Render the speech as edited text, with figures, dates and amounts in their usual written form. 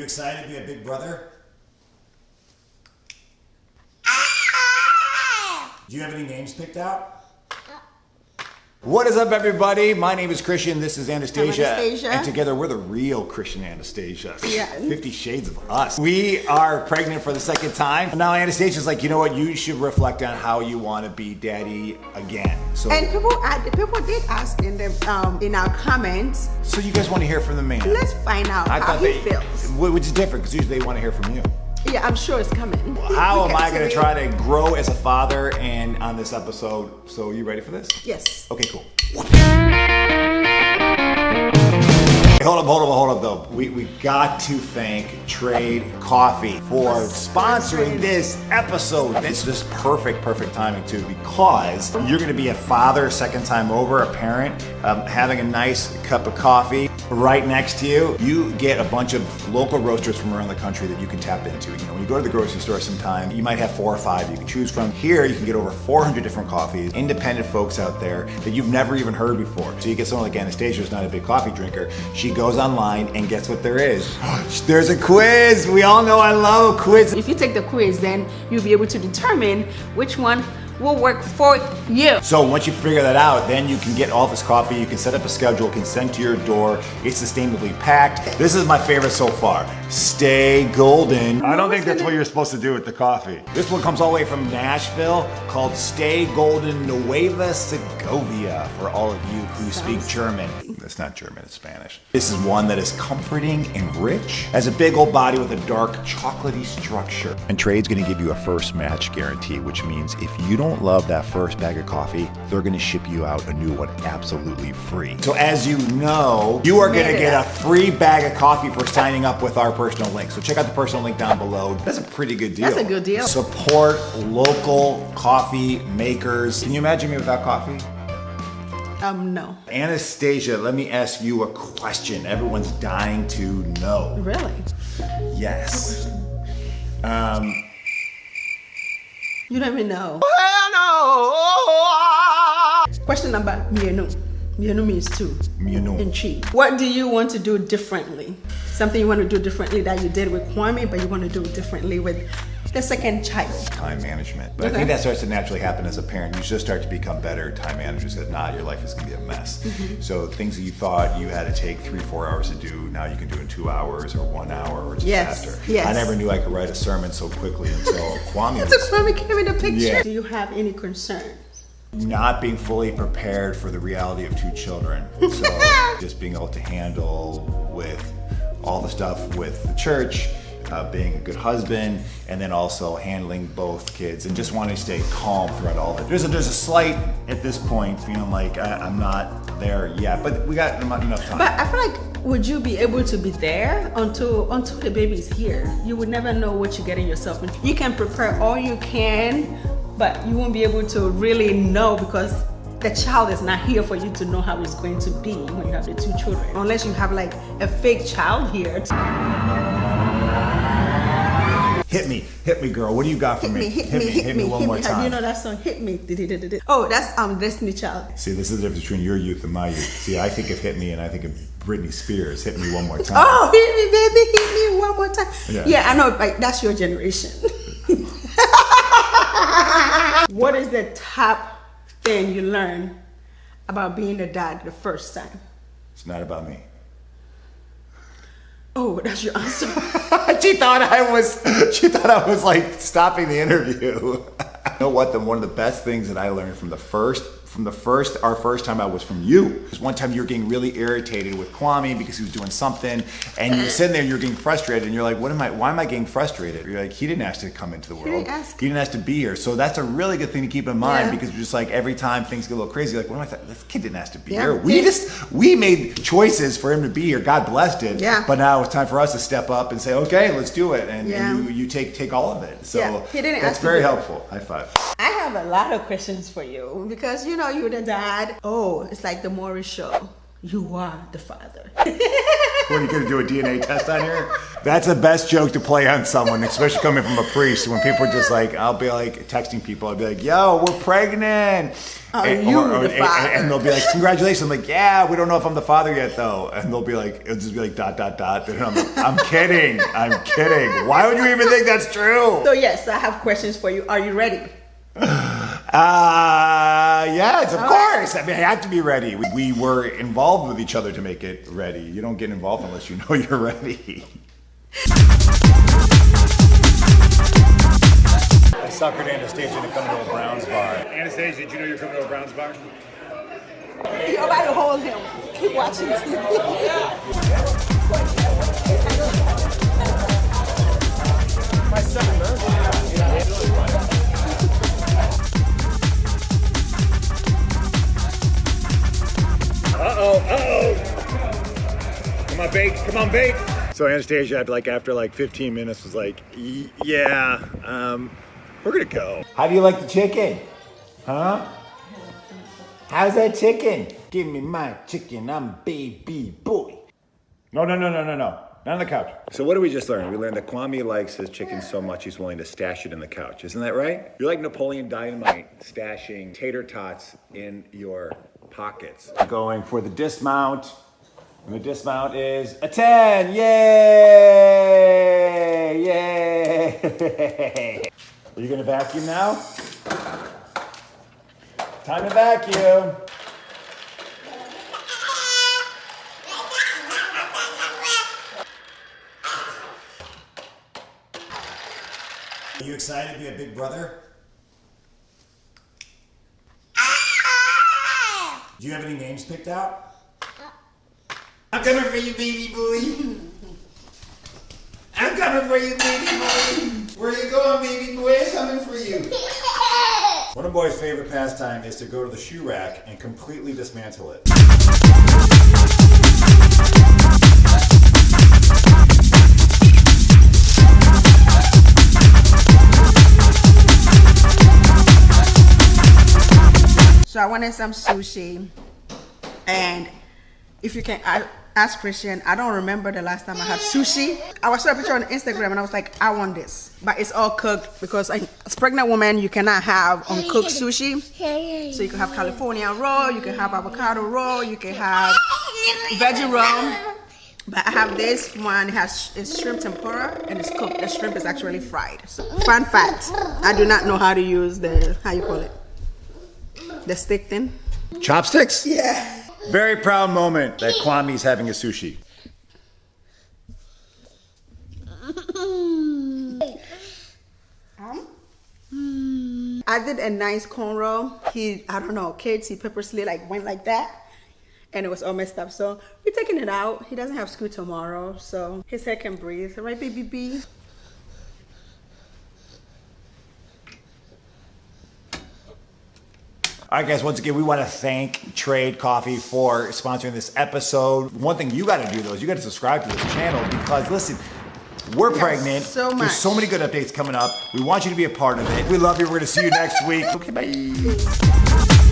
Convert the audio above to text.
excited to be a big brother? Do you have any names picked out? What is up, everybody? My name is Christian. This is Anastasia. And together we're the real Christian Anastasia. Yeah. 50 Shades of Us. We are pregnant for the second time. And now Anastasia's like, you know what? You should reflect on how you want to be daddy again. So, and people did ask in the in our comments. So you guys want to hear from the man? Let's find out how he feels. Which is different because usually they want to hear from you. Yeah, I'm sure it's coming. How am I going to try to grow as a father and on this episode? So you ready for this? Yes. Okay, cool. Hold up though. We got to thank Trade Coffee for sponsoring this episode. It's just perfect timing too, because you're going to be a father second time over, a parent, having a nice cup of coffee right next to you. You get a bunch of local roasters from around the country that you can tap into. You know, when you go to the grocery store sometime, you might have 4 or 5 you can choose from. Here, you can get over 400 different coffees, independent folks out there that you've never even heard before. So you get someone like Anastasia, who's not a big coffee drinker. She goes online and guess what there is? There's a quiz. We all know I love a quiz. If you take the quiz, then you'll be able to determine which one will work for you. So once you figure that out, then you can get all this coffee, you can set up a schedule, it can send to your door, it's sustainably packed. This is my favorite so far. Stay golden. I don't think that's what you're supposed to do with the coffee. This one comes all the way from Nashville, called Stay Golden Nueva Segovia, for all of you who speak German. That's not German, it's Spanish. This is one that is comforting and rich, has a big old body with a dark chocolatey structure. And Trade's gonna give you a first match guarantee, which means if you don't love that first bag of coffee, they're gonna ship you out a new one absolutely free. So as you know, you are gonna get a free bag of coffee for signing up with our personal link. So check out the personal link down below. That's a pretty good deal. That's a good deal. Support local coffee makers. Can you imagine me without coffee? No. Anastasia, let me ask you a question. Everyone's dying to know. Really? Yes. You don't even know. Question number, mienu. Mienu means 2. Mienu. In Chi. What do you want to do differently? Something you want to do differently that you did with Kwame, but you want to do differently with the second child. Time management. But I think that starts to naturally happen as a parent. You just start to become better time managers, because your life is going to be a mess. Mm-hmm. So things that you thought you had to take 3-4 hours to do, now you can do in 2 hours or 1 hour or just faster. Yes. I never knew I could write a sermon so quickly until Kwame Until Kwame came in the picture. Yeah. Do you have any concern? Not being fully prepared for the reality of 2 children. So just being able to handle with all the stuff with the church, being a good husband, and then also handling both kids and just wanting to stay calm throughout all of it. There's a slight, at this point, feeling like I'm not there yet, but we got enough time. But I feel like, would you be able to be there until the baby's here? You would never know what you're getting yourself into. You can prepare all you can, but you won't be able to really know because the child is not here for you to know how it's going to be when you have the 2 children. Unless you have like a fake child here. Hit me, girl. What do you got for me? Hit me one more time. You know that song, Hit Me. Oh, that's Destiny Child. See, this is the difference between your youth and my youth. See, I think of Hit Me and I think of Britney Spears. Hit me one more time. Oh, hit me, baby, hit me one more time. Yeah, I know, like, that's your generation. What is the top thing you learned about being a dad the first time? It's not about me. Oh, that's your answer. She thought I was like stopping the interview. You know what? One of the best things that I learned from our first time out was from you. One time you were getting really irritated with Kwame because he was doing something, and you were sitting there, you're getting frustrated, and you're like, why am I getting frustrated? You're like, he didn't ask to come into the world. He didn't ask to be here. So that's a really good thing to keep in mind, because you're just like, every time things get a little crazy, like, what am I thinking? This kid didn't ask to be here. We made choices for him to be here. God blessed it. Yeah. But now it's time for us to step up and say, okay, let's do it. And you take all of it. So he didn't that's ask very helpful. High five. I have a lot of questions for you because you know you're the dad. Oh, it's like the Maury show. you are the father. What are you gonna do, a DNA test on here? That's the best joke to play on someone, especially coming from a priest. When people are just like, I'll be like texting people, I'll be like, yo, we're pregnant. Are you the father? And they'll be like, congratulations. I'm like, yeah, we don't know if I'm the father yet though. And they'll be like, it'll just be like ... And I'm like, I'm kidding. Why would you even think that's true? So yes, I have questions for you. Are you ready? Yes, of course. I mean, I have to be ready. We were involved with each other to make it ready. You don't get involved unless you know you're ready. I suckered Anastasia to come to a Browns bar. Anastasia, did you know you're coming to a Browns bar? You're about to hold him. Keep watching TV. My son, Uh-oh. Come on, bake. So Anastasia, after 15 minutes, was like, yeah, we're gonna go. How do you like the chicken? Huh? How's that chicken? Give me my chicken, I'm baby boy. No. Not on the couch. So what did we just learn? We learned that Kwame likes his chicken so much he's willing to stash it in the couch. Isn't that right? You're like Napoleon Dynamite stashing tater tots in your pockets. Going for the dismount. And the dismount is a 10. Yay! Are you gonna vacuum now? Time to vacuum. Are you excited to be a big brother? Do you have any names picked out? I'm coming for you, baby boy. I'm coming for you, baby boy. Where you going, baby boy? I'm coming for you. One of boys' favorite pastime is to go to the shoe rack and completely dismantle it. So I wanted some sushi, and if you can ask Christian, I don't remember the last time I had sushi. I saw a picture on Instagram and I was like, I want this, but it's all cooked because as a pregnant woman, you cannot have uncooked sushi. So you can have California roll, you can have avocado roll, you can have veggie roll. But I have this one, it's shrimp tempura and it's cooked. The shrimp is actually fried. So, fun fact, I do not know how to use the stick thing. Chopsticks? Yeah. Very proud moment that Kwame's having a sushi. I did a nice corn roll. He purposely went like that. And it was all messed up. So we're taking it out. He doesn't have school tomorrow. So his head can breathe. Right, baby B? All right, guys, once again, we want to thank Trade Coffee for sponsoring this episode. One thing you got to do, though, is you got to subscribe to this channel because, listen, we're pregnant. There's so many good updates coming up. We want you to be a part of it. We love you. We're going to see you next week. Okay, bye.